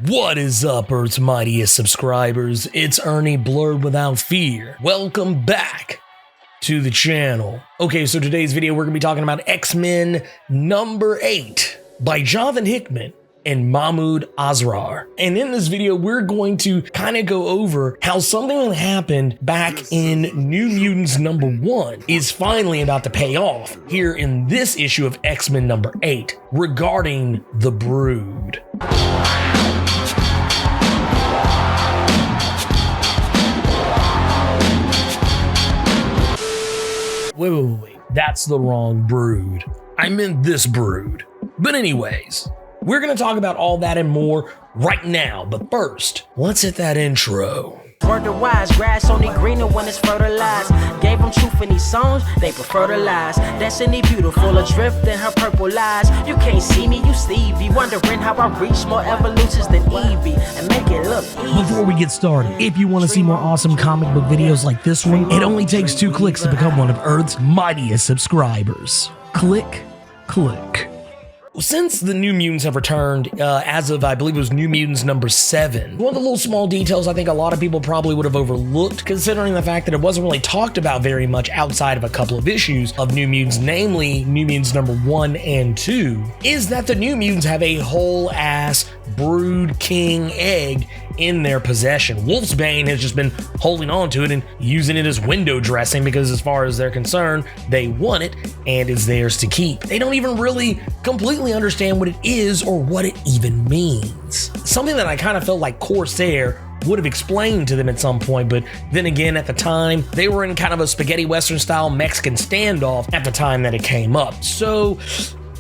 What is up, Earth's mightiest subscribers? It's Ernie Blerd without fear. Welcome back to the channel. Okay, so today's video we're going to be talking about X-Men number 8 by Pre-Hickman and Mahmoud Asrar. And in this video, we're going to kind of go over how something that happened back in New Mutants number 1 is finally about to pay off here in this issue of X-Men number 8 regarding the Brood. Wait, that's the wrong Brood. I meant this Brood. But anyways, we're gonna talk about all that and more right now, but first, let's hit that intro. Word to wise, grass only greener when it's fertilized. Gave them truth in these songs, they prefer to lies. Destiny beautiful, adrift in her purple eyes. You can't see me, you Stevie, wondering how I reach more evolutions than Evie and make it look easy. Before we get started, if you want to see more awesome comic book videos like this one, it only takes 2 clicks to become one of Earth's mightiest subscribers. Click. Since the New Mutants have returned, as of, I believe it was New Mutants number 7, one of the little small details I think a lot of people probably would have overlooked, considering the fact that it wasn't really talked about very much outside of a couple of issues of New Mutants, namely New Mutants number 1 and 2, is that the New Mutants have a whole-ass Brood King egg in their possession. Wolfsbane has just been holding on to it and using it as window dressing because as far as they're concerned, they want it and it's theirs to keep. They don't even really completely understand what it is or what it even means. Something that I kind of felt like Corsair would have explained to them at some point, but then again, at the time, they were in kind of a spaghetti western style Mexican standoff at the time that it came up. So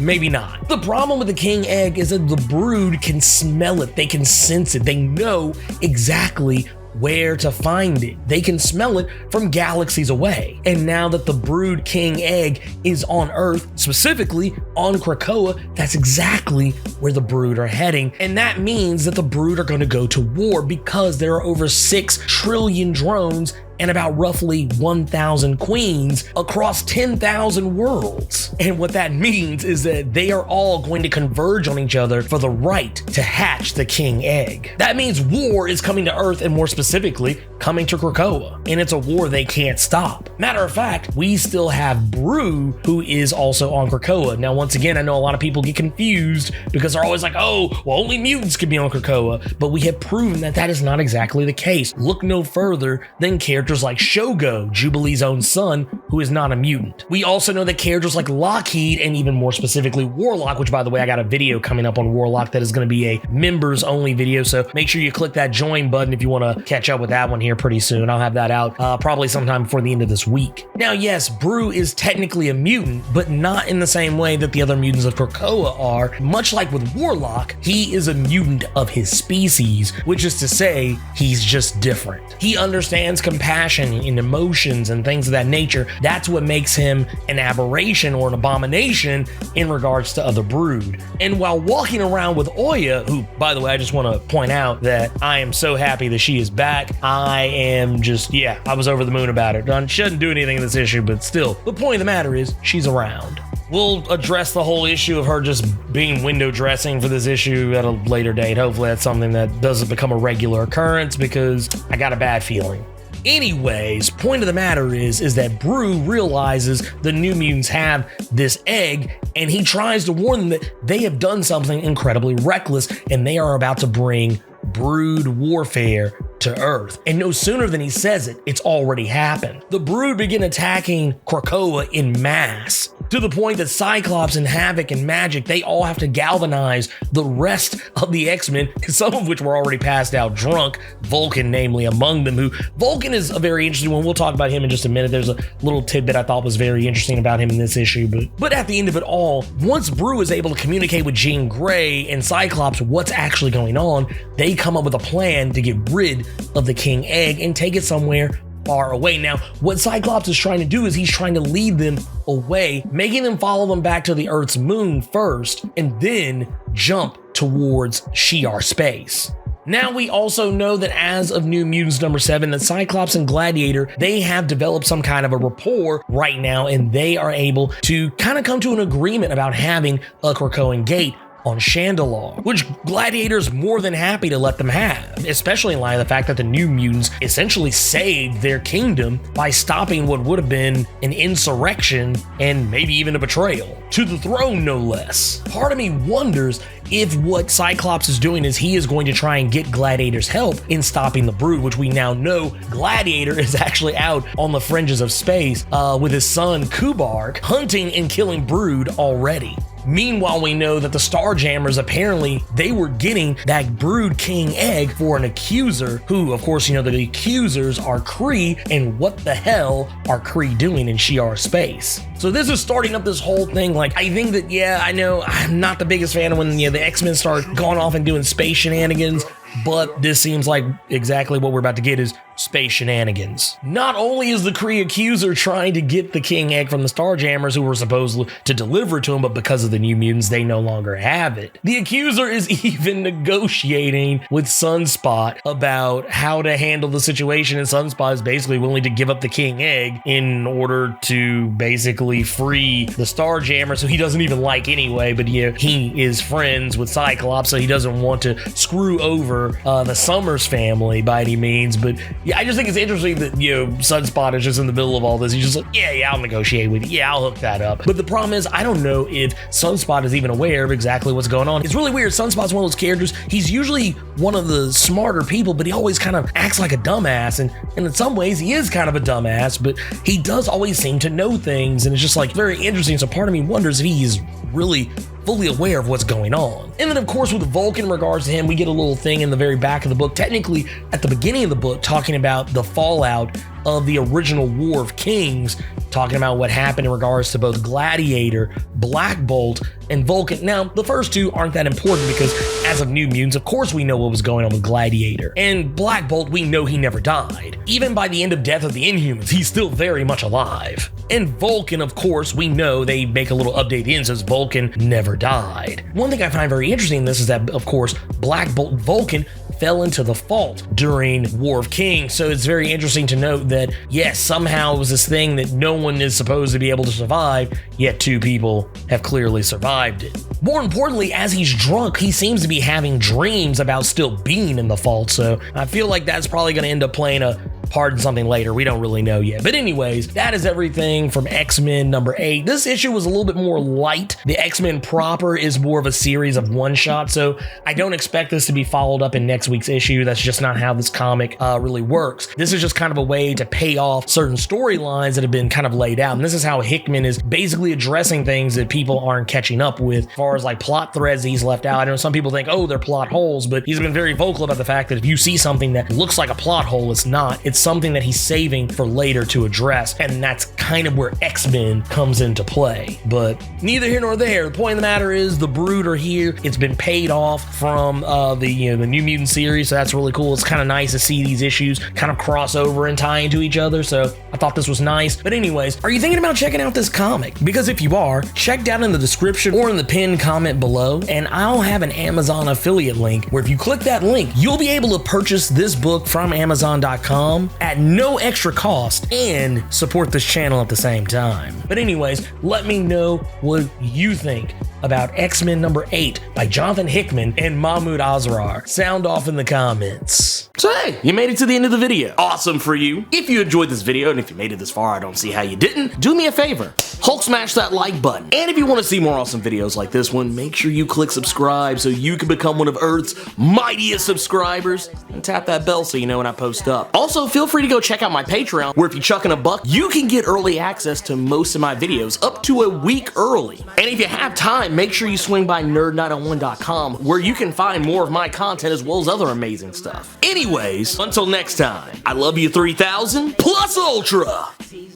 maybe not. The problem with the King Egg is that the Brood can smell it, they can sense it, they know exactly where to find it. They can smell it from galaxies away. And now that the Brood King Egg is on Earth, specifically on Krakoa, that's exactly where the Brood are heading. And that means that the Brood are going to go to war because there are over 6 trillion drones and about roughly 1,000 queens across 10,000 worlds. And what that means is that they are all going to converge on each other for the right to hatch the King Egg. That means war is coming to Earth, and more specifically, coming to Krakoa. And it's a war they can't stop. Matter of fact, we still have Brew, who is also on Krakoa. Now, once again, I know a lot of people get confused because they're always like, oh, well, only mutants can be on Krakoa. But we have proven that that is not exactly the case. Look no further than characters like Shogo, Jubilee's own son, who is not a mutant. We also know that characters like Lockheed and even more specifically Warlock, which by the way, I got a video coming up on Warlock that is going to be a members only video. So make sure you click that join button if you want to catch up with that one here pretty soon. I'll have that out probably sometime before the end of this week. Now, yes, Brew is technically a mutant, but not in the same way that the other mutants of Krakoa are. Much like with Warlock, he is a mutant of his species, which is to say he's just different. He understands compassion and emotions and things of that nature. That's what makes him an aberration or an abomination in regards to other Brood. And while walking around with Oya, who, by the way, I just want to point out that I am so happy that she is back. I am just, I was over the moon about it. She doesn't do anything in this issue, but still, the point of the matter is she's around. We'll address the whole issue of her just being window dressing for this issue at a later date. Hopefully that's something that doesn't become a regular occurrence because I got a bad feeling. Anyways, point of the matter is that Brew realizes the New Mutants have this egg, and he tries to warn them that they have done something incredibly reckless, and they are about to bring Brood warfare to Earth. And no sooner than he says it, it's already happened. The Brood begin attacking Krakoa in mass, to the point that Cyclops and Havoc and Magic, they all have to galvanize the rest of the X-Men, some of which were already passed out drunk, Vulcan namely among them, who Vulcan is a very interesting one. We'll talk about him in just a minute. There's a little tidbit I thought was very interesting about him in this issue, but at the end of it all, once Brew is able to communicate with Jean Grey and Cyclops what's actually going on, they come up with a plan to get rid of the King Egg and take it somewhere far away. Now, what Cyclops is trying to do is he's trying to lead them away, making them follow them back to the Earth's moon first, and then jump towards Shi'ar space. Now we also know that as of New Mutants number 7, that Cyclops and Gladiator, they have developed some kind of a rapport right now, and they are able to kind of come to an agreement about having a Krakoan gate on Chandelure, which Gladiator's more than happy to let them have, especially in light of the fact that the New Mutants essentially saved their kingdom by stopping what would have been an insurrection and maybe even a betrayal to the throne, no less. Part of me wonders if what Cyclops is doing is he is going to try and get Gladiator's help in stopping the Brood, which we now know Gladiator is actually out on the fringes of space with his son Kubark hunting and killing Brood already. Meanwhile, we know that the Starjammers, apparently, they were getting that Brood King egg for an accuser, who, of course, you know, the accusers are Kree, and what the hell are Kree doing in Shi'ar space? So this is starting up this whole thing. Like, I think that, yeah, I know I'm not the biggest fan of when, you know, the X-Men start going off and doing space shenanigans, but this seems like exactly what we're about to get is space shenanigans. Not only is the Kree accuser trying to get the King Egg from the Starjammers who were supposed to deliver to him, but because of the New Mutants, they no longer have it. The accuser is even negotiating with Sunspot about how to handle the situation, and Sunspot is basically willing to give up the King Egg in order to basically free the Starjammers, who he doesn't even like anyway, but yeah, he is friends with Cyclops, so he doesn't want to screw over the Summers family by any means. But yeah, I just think it's interesting that, you know, Sunspot is just in the middle of all this. He's just like, yeah, I'll negotiate with you. Yeah, I'll hook that up. But the problem is, I don't know if Sunspot is even aware of exactly what's going on. It's really weird. Sunspot's one of those characters. He's usually one of the smarter people, but he always kind of acts like a dumbass. And in some ways, he is kind of a dumbass, but he does always seem to know things. And it's just like very interesting. So part of me wonders if he's really fully aware of what's going on. And then, of course, with Vulcan, in regards to him, we get a little thing in the very back of the book, technically at the beginning of the book, talking about the fallout of the original War of Kings, talking about what happened in regards to both Gladiator, Black Bolt, and Vulcan. Now, the first two aren't that important because as of New Mutants, of course we know what was going on with Gladiator. And Black Bolt, we know he never died. Even by the end of Death of the Inhumans, he's still very much alive. And Vulcan, of course, we know they make a little update in says Vulcan never died. One thing I find very interesting in this is that, of course, Black Bolt and Vulcan fell into the fault during War of Kings. So it's very interesting to note that, yes, somehow it was this thing that no one is supposed to be able to survive, yet two people have clearly survived it. More importantly, as he's drunk, he seems to be having dreams about still being in the fault. So I feel like that's probably going to end up playing a part in something later. We don't really know yet. But anyways, that is everything from X-Men number 8. This issue was a little bit more light. The X-Men proper is more of a series of one-shots, so I don't expect this to be followed up in next week's issue. That's just not how this comic really works. This is just kind of a way to pay off certain storylines that have been kind of laid out. And this is how Hickman is basically addressing things that people aren't catching up with, as far as like plot threads that he's left out. I know some people think, oh, they're plot holes, but he's been very vocal about the fact that if you see something that looks like a plot hole, it's not. It's something that he's saving for later to address, and that's kind of where X-Men comes into play. But neither here nor there. The point of the matter is the Brood are here. It's been paid off from the New Mutant series, so that's really cool. It's kind of nice to see these issues kind of cross over and tie into each other, so I thought this was nice. But anyways, are you thinking about checking out this comic? Because if you are, check down in the description or in the pinned comment below, and I'll have an Amazon affiliate link where if you click that link, you'll be able to purchase this book from Amazon.com at no extra cost and support this channel at the same time. But anyways, let me know what you think about X-Men number 8 by Jonathan Hickman and Mahmoud Asrar. Sound off in the comments. So hey, you made it to the end of the video. Awesome for you. If you enjoyed this video, and if you made it this far, I don't see how you didn't, do me a favor. Hulk smash that like button. And if you want to see more awesome videos like this one, make sure you click subscribe so you can become one of Earth's mightiest subscribers, and tap that bell so you know when I post up. Also, feel free to go check out my Patreon, where if you chuck in a buck, you can get early access to most of my videos up to a week early. And if you have time, make sure you swing by nerd901.com, where you can find more of my content as well as other amazing stuff. Anyways, until next time, I love you 3000 plus ultra!